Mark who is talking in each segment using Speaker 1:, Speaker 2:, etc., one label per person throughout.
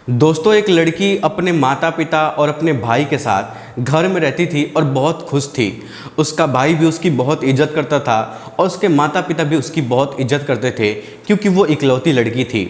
Speaker 1: दोस्तों, एक लड़की अपने माता पिता और अपने भाई के साथ घर में रहती थी और बहुत खुश थी। उसका भाई भी उसकी बहुत इज्जत करता था और उसके माता पिता भी उसकी बहुत इज्जत करते थे क्योंकि वो इकलौती लड़की थी।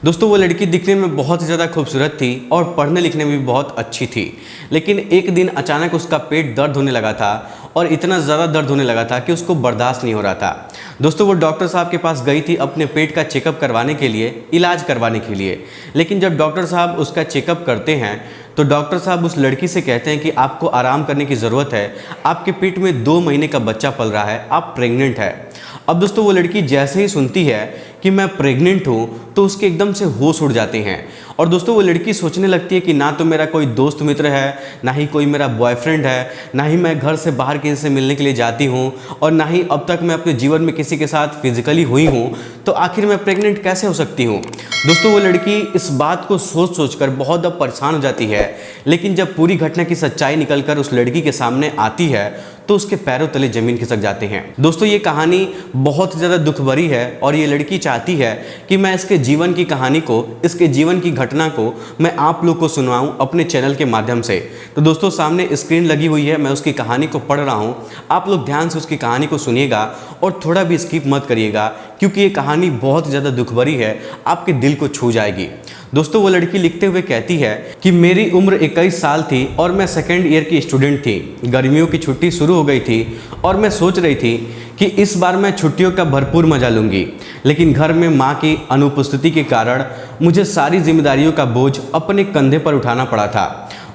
Speaker 1: दोस्तों, वो लड़की दिखने में बहुत ज़्यादा खूबसूरत थी और पढ़ने लिखने में भी बहुत अच्छी थी। लेकिन एक दिन अचानक उसका पेट दर्द होने लगा था और इतना ज़्यादा दर्द होने लगा था कि उसको बर्दाश्त नहीं हो रहा था। दोस्तों, वो डॉक्टर साहब के पास गई थी अपने पेट का चेकअप करवाने के लिए, इलाज करवाने के लिए। लेकिन जब डॉक्टर साहब उसका चेकअप करते हैं तो डॉक्टर साहब उस लड़की से कहते हैं कि आपको आराम करने की ज़रूरत है, आपके पेट में 2 महीने का बच्चा पल रहा है, आप प्रेग्नेंट है। अब दोस्तों, वो लड़की जैसे ही सुनती है कि मैं प्रेग्नेंट हूँ तो उसके एकदम से होश उड़ जाते हैं। और दोस्तों, वो लड़की सोचने लगती है कि ना तो मेरा कोई दोस्त मित्र है, ना ही कोई मेरा बॉयफ्रेंड है, ना ही मैं घर से बाहर किसी से मिलने के लिए जाती हूँ और ना ही अब तक मैं अपने जीवन में किसी के साथ फिजिकली हुई हूँ, तो आखिर मैं प्रेग्नेंट कैसे हो सकती हूँ। दोस्तों, वो लड़की इस बात को सोच सोच कर बहुत ज़्यादा परेशान हो जाती है। लेकिन जब पूरी घटना की सच्चाई निकल कर उस लड़की के सामने आती है तो उसके पैरों तले ज़मीन खिसक जाते हैं। दोस्तों, ये कहानी बहुत ज़्यादा दुख भरी है और ये लड़की चाहती है कि मैं इसके जीवन की कहानी को, इसके जीवन की घटना को मैं आप लोग को सुनवाऊं अपने चैनल के माध्यम से। तो दोस्तों, सामने स्क्रीन लगी हुई है, मैं उसकी कहानी को पढ़ रहा हूं। आप लोग ध्यान से उसकी कहानी को सुनिएगा और थोड़ा भी स्किप मत करिएगा क्योंकि ये कहानी बहुत ज़्यादा दुख भरी है, आपके दिल को छू जाएगी। दोस्तों, वो लड़की लिखते हुए कहती है कि मेरी उम्र 21 साल थी और मैं सेकेंड ईयर की स्टूडेंट थी। गर्मियों की छुट्टी शुरू हो गई थी और मैं सोच रही थी कि इस बार मैं छुट्टियों का भरपूर मजा लूँगी। लेकिन घर में माँ की अनुपस्थिति के कारण मुझे सारी जिम्मेदारियों का बोझ अपने कंधे पर उठाना पड़ा था।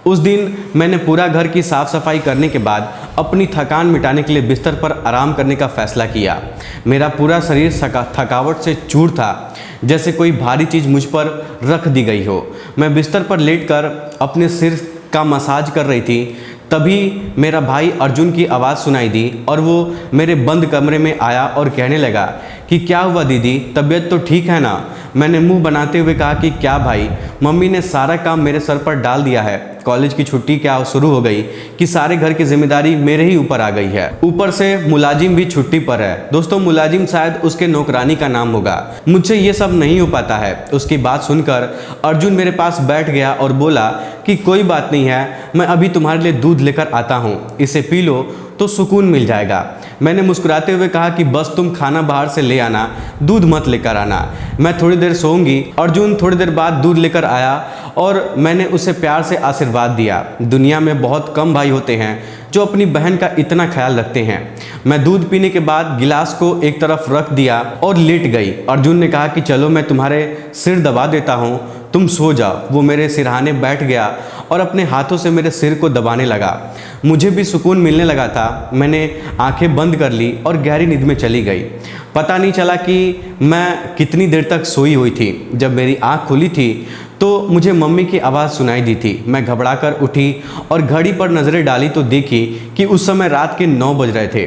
Speaker 1: उस दिन मैंने पूरा घर की साफ़ सफाई करने के बाद अपनी थकान मिटाने के लिए बिस्तर पर आराम करने का फ़ैसला किया। मेरा पूरा शरीर थकावट से चूर था, जैसे कोई भारी चीज़ मुझ पर रख दी गई हो। मैं बिस्तर पर लेटकर अपने सिर का मसाज कर रही थी, तभी मेरा भाई अर्जुन की आवाज़ सुनाई दी और वो मेरे बंद कमरे में आया और कहने लगा कि क्या हुआ दीदी, तबीयत तो ठीक है ना। मैंने मुंह बनाते हुए कहा कि क्या भाई, मम्मी ने सारा काम मेरे सर पर डाल दिया है। कॉलेज की छुट्टी क्या शुरू हो गई कि सारे घर की जिम्मेदारी मेरे ही ऊपर आ गई है। ऊपर से मुलाजिम भी छुट्टी पर है। दोस्तों, मुलाजिम शायद उसके नौकरानी का नाम होगा। मुझसे ये सब नहीं हो पाता है। उसकी बात सुनकर अर्जुन मेरे पास बैठ गया और बोला कि कोई बात नहीं है, मैं अभी तुम्हारे लिए दूध लेकर आता हूँ, इसे पी लो तो सुकून मिल जाएगा। मैंने मुस्कुराते हुए कहा कि बस तुम खाना बाहर से ले आना, दूध मत लेकर आना, मैं थोड़ी देर सोऊंगी। अर्जुन थोड़ी देर बाद दूध लेकर आया और मैंने उसे प्यार से आशीर्वाद दिया। दुनिया में बहुत कम भाई होते हैं जो अपनी बहन का इतना ख्याल रखते हैं। मैं दूध पीने के बाद गिलास को एक तरफ रख दिया और लेट गई। अर्जुन ने कहा कि चलो मैं तुम्हारे सिर दबा देता हूँ, तुम सो जाओ। वो मेरे सिरहाने बैठ गया और अपने हाथों से मेरे सिर को दबाने लगा। मुझे भी सुकून मिलने लगा था। मैंने आंखें बंद कर ली और गहरी नींद में चली गई। पता नहीं चला कि मैं कितनी देर तक सोई हुई थी। जब मेरी आंख खुली थी तो मुझे मम्मी की आवाज़ सुनाई दी थी। मैं घबराकर उठी और घड़ी पर नज़रें डाली तो देखी कि उस समय रात के 9 बज रहे थे।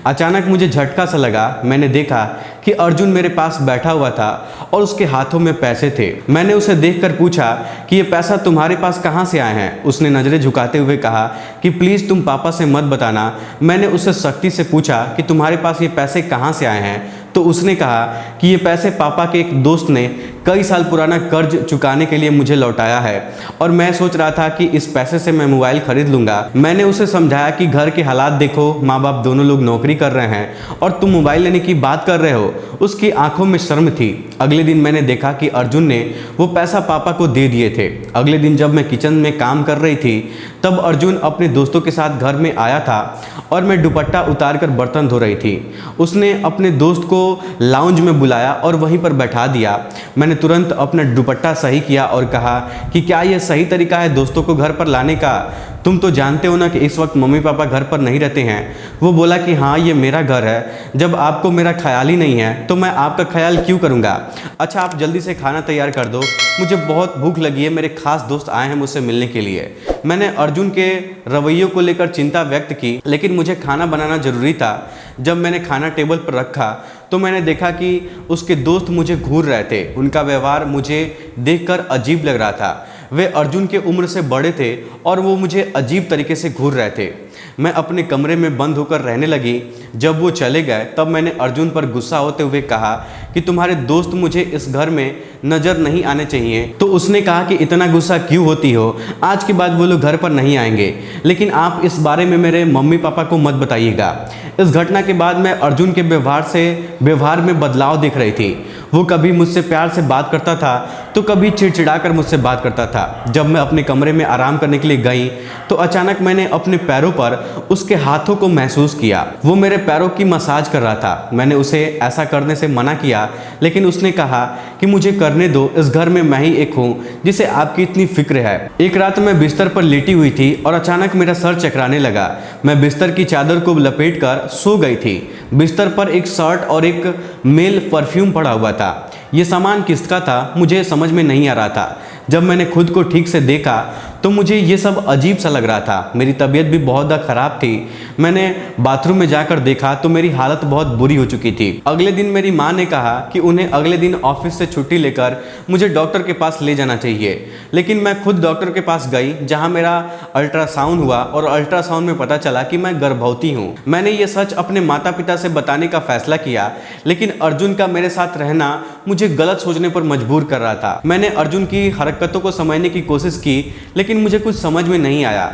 Speaker 1: अचानक मुझे झटका सा लगा। मैंने देखा कि अर्जुन मेरे पास बैठा हुआ था और उसके हाथों में पैसे थे। मैंने उसे देखकर पूछा कि ये पैसा तुम्हारे पास कहाँ से आए हैं। उसने नज़रें झुकाते हुए कहा कि प्लीज़ तुम पापा से मत बताना। मैंने उससे सख्ती से पूछा कि तुम्हारे पास ये पैसे कहाँ से आए हैं, तो उसने कहा कि ये पैसे पापा के एक दोस्त ने कई साल पुराना कर्ज चुकाने के लिए मुझे लौटाया है और मैं सोच रहा था कि इस पैसे से मैं मोबाइल खरीद लूँगा। मैंने उसे समझाया कि घर के हालात देखो, माँ बाप दोनों लोग नौकरी कर रहे हैं और तुम मोबाइल लेने की बात कर रहे हो। उसकी आंखों में शर्म थी। अगले दिन मैंने देखा कि अर्जुन ने वो पैसा पापा को दे दिए थे। अगले दिन जब मैं किचन में काम कर रही थी तब अर्जुन अपने दोस्तों के साथ घर में आया था और मैं दुपट्टा उतार कर बर्तन धो रही थी। उसने अपने दोस्त को लाउंज में बुलाया और वहीं पर बैठा दिया। मैंने तुरंत अपना दुपट्टा सही किया और कहा कि क्या यह सही तरीका है दोस्तों को घर पर लाने का? तुम तो जानते हो ना कि इस वक्त मम्मी पापा घर पर नहीं रहते हैं। वो बोला कि हाँ, ये मेरा घर है। जब आपको मेरा ख्याल ही नहीं है तो मैं आपका ख्याल क्यों करूँगा। अच्छा, आप जल्दी से खाना तैयार कर दो, मुझे बहुत भूख लगी है, मेरे खास दोस्त आए हैं मुझसे मिलने के लिए। मैंने अर्जुन के रवैयों को लेकर चिंता व्यक्त की, लेकिन मुझे खाना बनाना ज़रूरी था। जब मैंने खाना टेबल पर रखा तो मैंने देखा कि उसके दोस्त मुझे घूर रहे थे। उनका व्यवहार मुझे देखकर अजीब लग रहा था। वे अर्जुन के उम्र से बड़े थे और वो मुझे अजीब तरीके से घूर रहे थे। मैं अपने कमरे में बंद होकर रहने लगी। जब वो चले गए तब मैंने अर्जुन पर गुस्सा होते हुए कहा कि तुम्हारे दोस्त मुझे इस घर में नज़र नहीं आने चाहिए। तो उसने कहा कि इतना गुस्सा क्यों होती हो, आज के बाद वो लोग घर पर नहीं आएंगे, लेकिन आप इस बारे में मेरे मम्मी पापा को मत बताइएगा। इस घटना के बाद मैं अर्जुन के व्यवहार में बदलाव देख रही थी। वो कभी मुझसे प्यार से बात करता था तो कभी चिड़चिड़ा कर मुझसे बात करता था। जब मैं अपने कमरे में आराम करने के लिए गई तो अचानक मैंने अपने पैरों पर उसके हाथों को महसूस किया। वो मेरे पैरों की मसाज कर रहा था। मैंने उसे ऐसा करने से मना किया, लेकिन उसने कहा कि मुझे करने दो, इस घर में मैं ही एक हूँ जिसे आपकी इतनी फिक्र है। एक रात मैं बिस्तर पर लेटी हुई थी और अचानक मेरा सर चकराने लगा। मैं बिस्तर की चादर को लपेट कर सो गई थी। बिस्तर पर एक शर्ट और एक मेल परफ्यूम पड़ा हुआ था। ये सामान किसका था मुझे समझ में नहीं आ रहा था। जब मैंने खुद को ठीक से देखा तो मुझे ये सब अजीब सा लग रहा था। मेरी तबीयत भी बहुत ज़्यादा ख़राब थी। मैंने बाथरूम में जाकर देखा तो मेरी हालत बहुत बुरी हो चुकी थी। अगले दिन मेरी माँ ने कहा कि उन्हें अगले दिन ऑफिस से छुट्टी लेकर मुझे डॉक्टर के पास ले जाना चाहिए, लेकिन मैं खुद डॉक्टर के पास गई, जहाँ मेरा अल्ट्रासाउंड हुआ और अल्ट्रासाउंड में पता चला कि मैं गर्भवती हूँ। मैंने ये सच अपने माता पिता से बताने का फैसला किया, लेकिन अर्जुन का मेरे साथ रहना मुझे गलत सोचने पर मजबूर कर रहा था। मैंने अर्जुन की हरकतों को समझने की कोशिश की, लेकिन मुझे कुछ समझ में नहीं आया।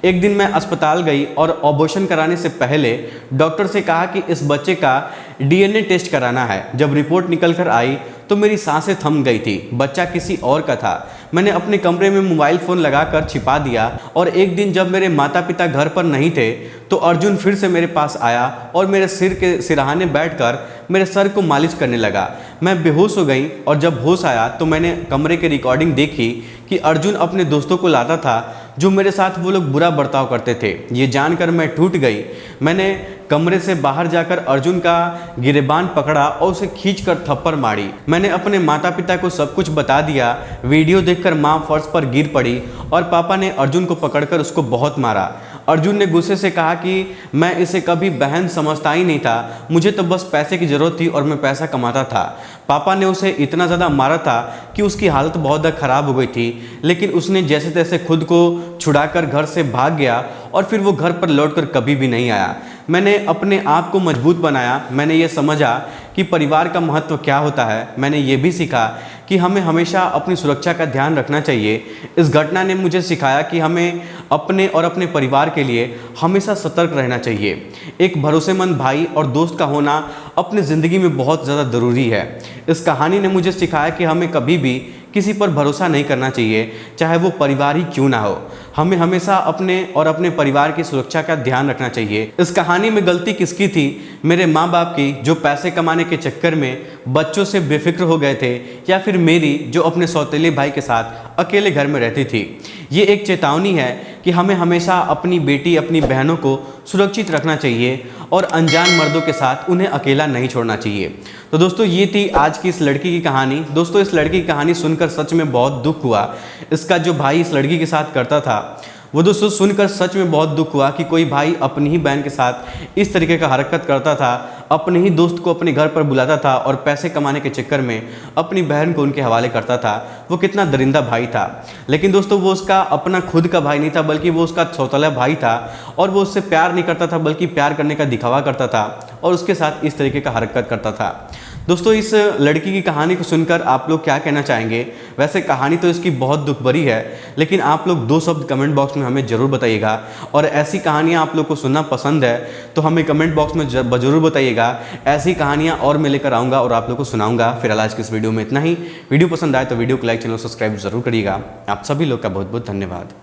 Speaker 1: एक दिन मैं अस्पताल गई और ऑपरेशन कराने से पहले डॉक्टर से कहा कि इस बच्चे का डीएनए टेस्ट कराना है। जब रिपोर्ट निकल कर आई तो मेरी सांसें थम गई थी। बच्चा किसी और का था। मैंने अपने कमरे में मोबाइल फ़ोन लगाकर छिपा दिया और एक दिन जब मेरे माता पिता घर पर नहीं थे तो अर्जुन फिर से मेरे पास आया और मेरे सिर के सिरहाने बैठकर मेरे सर को मालिश करने लगा। मैं बेहोश हो गई और जब होश आया तो मैंने कमरे की रिकॉर्डिंग देखी कि अर्जुन अपने दोस्तों को लाता था जो मेरे साथ वो लोग बुरा बर्ताव करते थे। ये जानकर मैं टूट गई। मैंने कमरे से बाहर जाकर अर्जुन का गिरेबान पकड़ा और उसे खींचकर थप्पड़ मारी। मैंने अपने माता पिता को सब कुछ बता दिया। वीडियो देखकर माँ फर्श पर गिर पड़ी और पापा ने अर्जुन को पकड़कर उसको बहुत मारा। अर्जुन ने गुस्से से कहा कि मैं इसे कभी बहन समझता ही नहीं था, मुझे तो बस पैसे की ज़रूरत थी और मैं पैसा कमाता था। पापा ने उसे इतना ज़्यादा मारा था कि उसकी हालत बहुत ज़्यादा ख़राब हो गई थी, लेकिन उसने जैसे तैसे खुद को छुड़ाकर घर से भाग गया और फिर वो घर पर लौटकर कभी भी नहीं आया। मैंने अपने आप को मजबूत बनाया। मैंने ये समझा कि परिवार का महत्व क्या होता है। मैंने ये भी सीखा कि हमें हमेशा अपनी सुरक्षा का ध्यान रखना चाहिए। इस घटना ने मुझे सिखाया कि हमें अपने और अपने परिवार के लिए हमेशा सतर्क रहना चाहिए। एक भरोसेमंद भाई और दोस्त का होना अपनी ज़िंदगी में बहुत ज़्यादा ज़रूरी है। इस कहानी ने मुझे सिखाया कि हमें कभी भी किसी पर भरोसा नहीं करना चाहिए, चाहे वो परिवार ही क्यों ना हो। हमें हमेशा अपने और अपने परिवार की सुरक्षा का ध्यान रखना चाहिए। इस कहानी में गलती किसकी थी? मेरे माँ बाप की, जो पैसे कमाने के चक्कर में बच्चों से बेफिक्र हो गए थे, या फिर मेरी, जो अपने सौतेले भाई के साथ अकेले घर में रहती थी। ये एक चेतावनी है कि हमें हमेशा अपनी बेटी, अपनी बहनों को सुरक्षित रखना चाहिए और अनजान मर्दों के साथ उन्हें अकेला नहीं छोड़ना चाहिए। तो दोस्तों, ये थी आज की इस लड़की की कहानी। दोस्तों, इस लड़की की कहानी सुनकर सच में बहुत दुख हुआ। इसका जो भाई इस लड़की के साथ करता था, वो दोस्तों सुनकर सच में बहुत दुख हुआ कि कोई भाई अपनी ही बहन के साथ इस तरीके का हरकत करता था, अपने ही दोस्त को अपने घर पर बुलाता था और पैसे कमाने के चक्कर में अपनी बहन को उनके हवाले करता था। वो कितना दरिंदा भाई था। लेकिन दोस्तों, वो उसका अपना खुद का भाई नहीं था, बल्कि वो उसका सौतेला भाई था और वो उससे प्यार नहीं करता था, बल्कि प्यार करने का दिखावा करता था और उसके साथ इस तरीके का हरकत करता था। दोस्तों, इस लड़की की कहानी को सुनकर आप लोग क्या कहना चाहेंगे? वैसे कहानी तो इसकी बहुत दुख भरी है, लेकिन आप लोग 2 शब्द कमेंट बॉक्स में हमें ज़रूर बताइएगा। और ऐसी कहानियाँ आप लोग को सुनना पसंद है तो हमें कमेंट बॉक्स में ज़रूर बताइएगा। ऐसी कहानियाँ और मैं लेकर आऊँगा और आप लोग को सुनाऊँगा। फिर आज की इस वीडियो में इतना ही। वीडियो पसंद आए तो वीडियो को लाइक, चैनल सब्सक्राइब जरूर करिएगा। आप सभी लोग का बहुत बहुत धन्यवाद।